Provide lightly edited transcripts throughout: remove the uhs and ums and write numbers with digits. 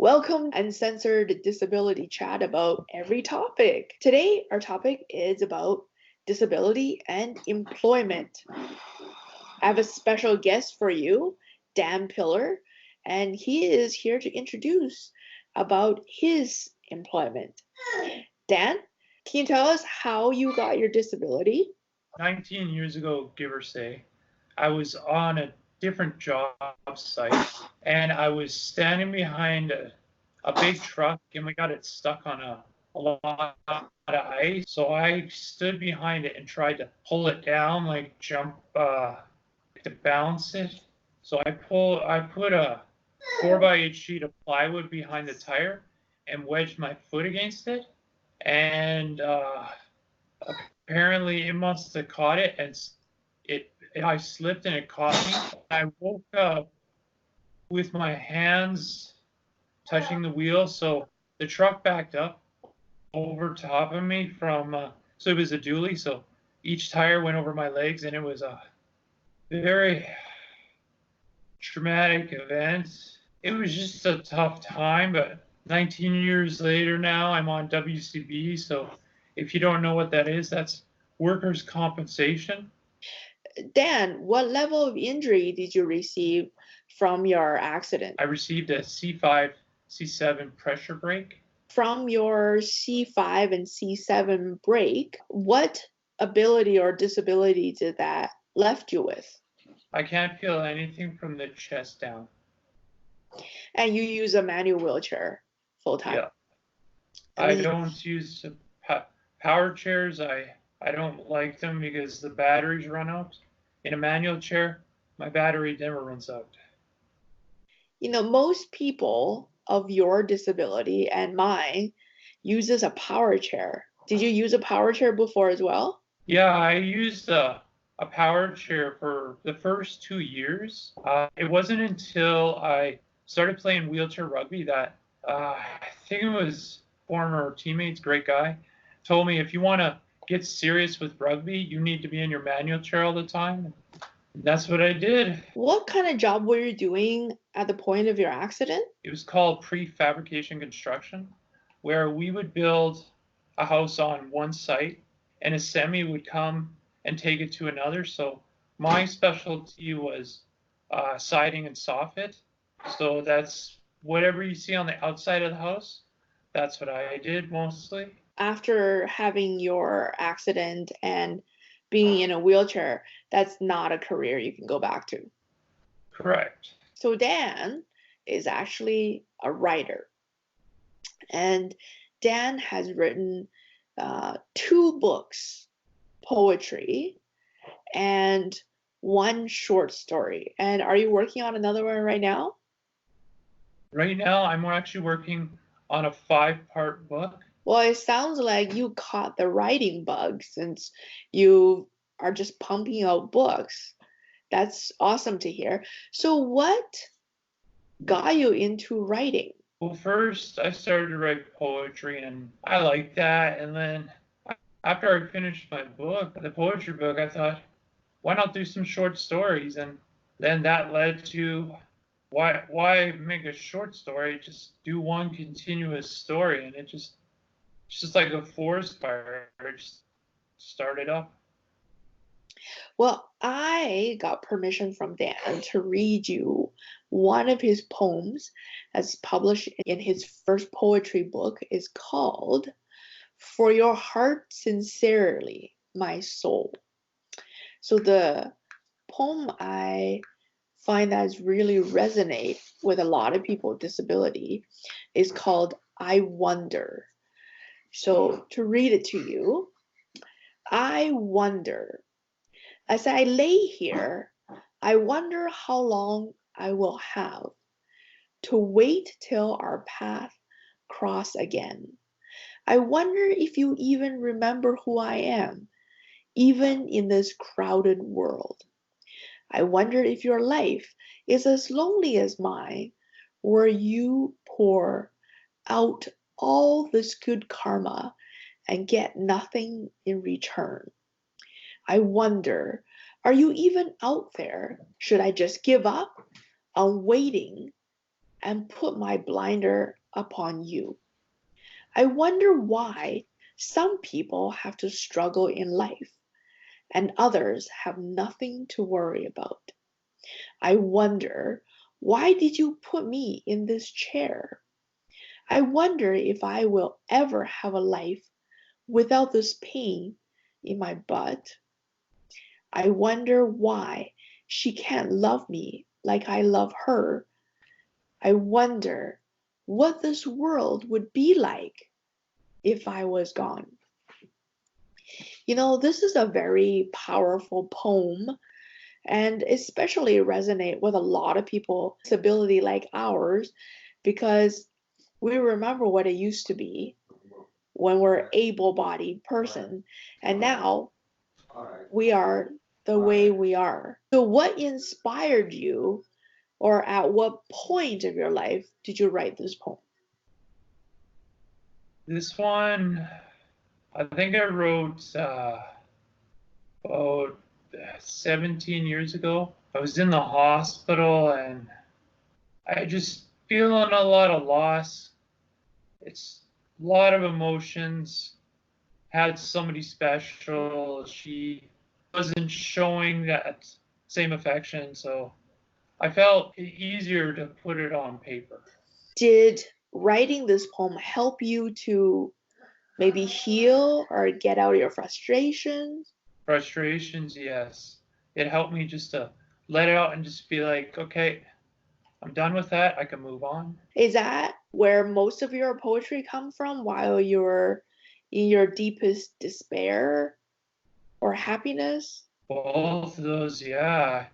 Welcome to Uncensored Disability Chat about every topic. Today, our topic is about disability and employment. I have a special guest for you, Dan Pillar, and he is here to introduce about his employment. Dan, can you tell us how you got your disability? 19 years ago, give or say, I was on a different job site and I was standing behind a big truck and we got it stuck on a lot of ice. So I stood behind it and tried to pull it down, like jump to balance it. So I put a 4x8 sheet of plywood behind the tire and wedged my foot against it. And apparently it must have caught it, and I slipped and it caught me. I woke up with my hands touching the wheel, so the truck backed up over top of me so it was a dually, so each tire went over my legs, and it was a very traumatic event. It was just a tough time, but 19 years later now, I'm on WCB, so if you don't know what that is, that's workers' compensation. Dan, what level of injury did you receive from your accident? I received a C5, C7 pressure break. From your C5 and C7 break, what ability or disability did that left you with? I can't feel anything from the chest down. And you use a manual wheelchair full time? Yeah. I don't use power chairs. I don't like them because the batteries run out. In a manual chair, my battery never runs out. You know, most people of your disability and mine uses a power chair. Did you use a power chair before as well? Yeah, I used a power chair for the first 2 years. It wasn't until I started playing wheelchair rugby that I think it was former teammates, great guy, told me if you want to get serious with rugby, you need to be in your manual chair all the time. That's what I did. What kind of job were you doing at the point of your accident? It was called prefabrication construction, where we would build a house on one site and a semi would come and take it to another. So my specialty was siding and soffit. So that's whatever you see on the outside of the house. That's what I did mostly. After having your accident and being in a wheelchair, that's not a career you can go back to. Correct. So Dan is actually a writer. And Dan has written 2 books, poetry, and 1 short story. And are you working on another one right now? Right now, I'm actually working on a 5-part book. Well, it sounds like you caught the writing bug since you are just pumping out books. That's awesome to hear. So what got you into writing? Well, first I started to write poetry and I liked that. And then after I finished my book, the poetry book, I thought, why not do some short stories? And then that led to why make a short story? Just do one continuous story. And it's just like a forest fire. It just started up. Well, I got permission from Dan to read you one of his poems as published in his first poetry book is called For Your Heart Sincerely, My Soul. So the poem I find that really resonate with a lot of people with disability is called I Wonder. So to read it to you, I wonder. As I lay here, I wonder how long I will have to wait till our path cross again. I wonder if you even remember who I am, even in this crowded world. I wonder if your life is as lonely as mine, where you pour out all this good karma and get nothing in return. I wonder, are you even out there? Should I just give up on waiting and put my blinder upon you. I wonder why some people have to struggle in life and others have nothing to worry about. I wonder, why did you put me in this chair? I wonder if I will ever have a life without this pain in my butt. I wonder why she can't love me like I love her. I wonder what this world would be like if I was gone. This is a very powerful poem and especially resonate with a lot of people with disability like ours because we remember what it used to be when we're able-bodied person and now we are the way we are. So what inspired you or at what point of your life did you write this poem? This one, I think I wrote about 17 years ago. I was in the hospital and I just feeling a lot of loss. It's a lot of emotions. Had somebody special. She wasn't showing that same affection, so I felt it easier to put it on paper. Did writing this poem help you to maybe heal or get out your frustrations? Frustrations, yes. It helped me just to let it out and just be like, okay, I'm done with that. I can move on. Is that where most of your poetry come from while you're in your deepest despair or happiness? Both of those, yeah.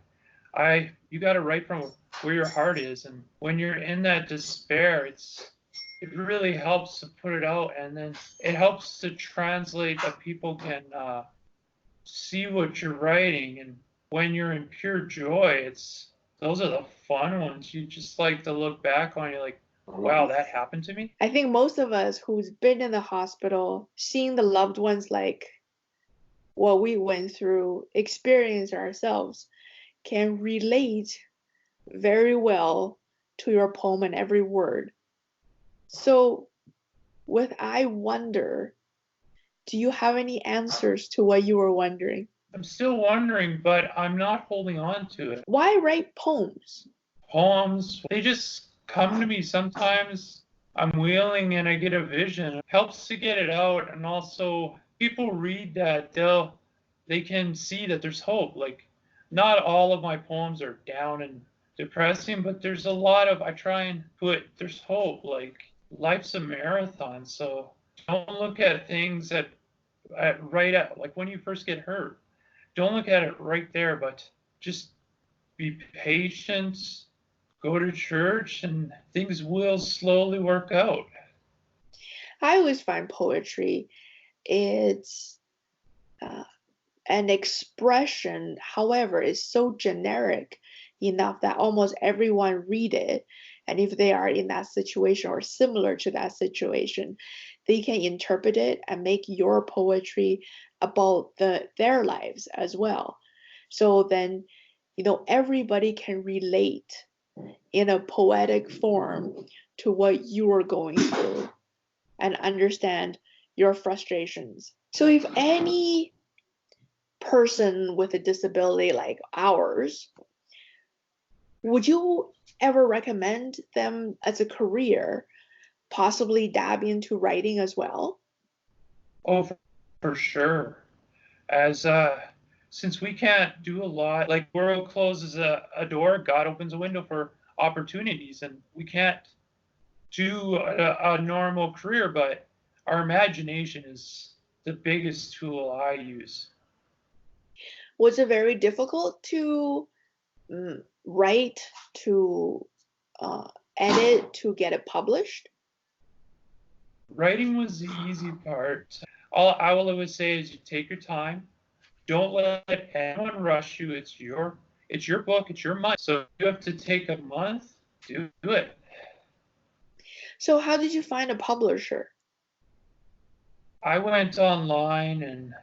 You got to write from where your heart is, and when you're in that despair, it really helps to put it out, and then it helps to translate that people can see what you're writing. And when you're in pure joy, those are the fun ones. You just like to look back on. You're like, wow, that happened to me. I think most of us who's been in the hospital, seeing the loved ones like what we went through, experience ourselves, can relate very well to your poem and every word. So, with I wonder, do you have any answers to what you were wondering? I'm still wondering, but I'm not holding on to it. Why write poems? Poems, they just come to me sometimes. I'm wheeling and I get a vision. It helps to get it out, and also people read that they can see that there's hope. Like, not all of my poems are down and depressing, but there's a lot of, I try and put there's hope. Like, life's a marathon, so don't look at things right at like when you first get hurt. Don't look at it right there, but just be patient, go to church, and things will slowly work out. I always find poetry, it's an expression, however, is so generic enough that almost everyone read it. And if they are in that situation or similar to that situation, they can interpret it and make your poetry about their lives as well. So then, everybody can relate in a poetic form to what you are going through and understand your frustrations. So if any person with a disability like ours, would you ever recommend them as a career, possibly dab into writing as well? Oh, for sure. As since we can't do a lot, like world closes a door, God opens a window for opportunities, and we can't do a normal career, but our imagination is the biggest tool I use. Was it very difficult to write, to edit, to get it published? Writing was the easy part. All I will always say is you take your time. Don't let anyone rush you. It's your book, it's your money. So you have to take a month, do it. So how did you find a publisher? I went online and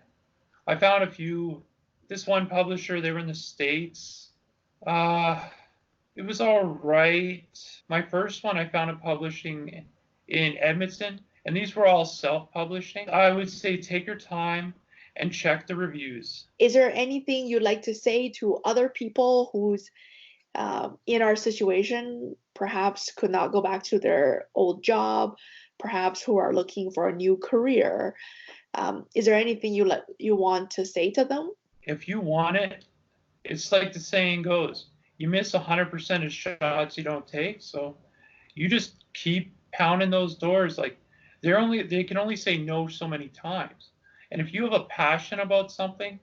I found a few. This one publisher, they were in the States. Uh, It was all right. My first one, I found it publishing in Edmonton, and these were all self-publishing. I would say take your time and check the reviews. Is there anything you'd like to say to other people who's in our situation, perhaps could not go back to their old job, perhaps who are looking for a new career? Is there anything you want to say to them? If you want it, it's like the saying goes, you miss 100% of shots you don't take. So you just keep pounding those doors. Like they can only say no so many times. And if you have a passion about something,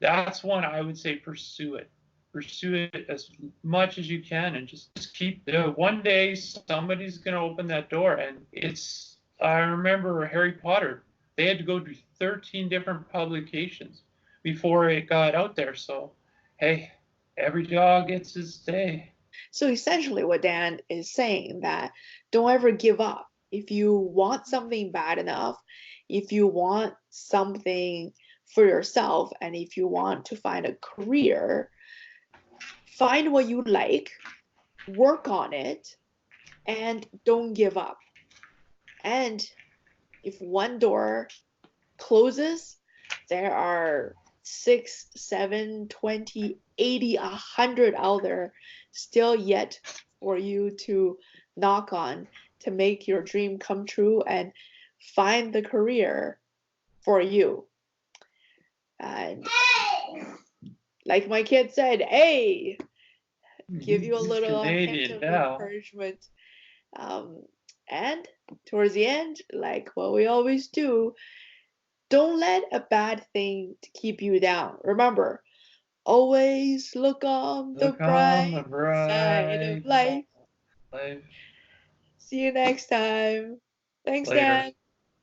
that's one I would say pursue it. Pursue it as much as you can, and just keep. One day somebody's gonna open that door, and it's. I remember Harry Potter. They had to go to 13 different publications before it got out there. So, hey, every dog gets his day. So essentially, what Dan is saying that don't ever give up. If you want something bad enough, if you want something for yourself, and if you want to find a career, find what you like, work on it, and don't give up. And if one door closes, there are 6, 7, 20, 80, 100 out there still yet for you to knock on to make your dream come true and find the career for you. And like my kid said, hey, give you a He's little hint Canadian of now. encouragement. And towards the end, like what we always do, don't let a bad thing keep you down. Remember, always look on the Look on the bright side bright of life. life. See you next time. Thanks, Later. Dan.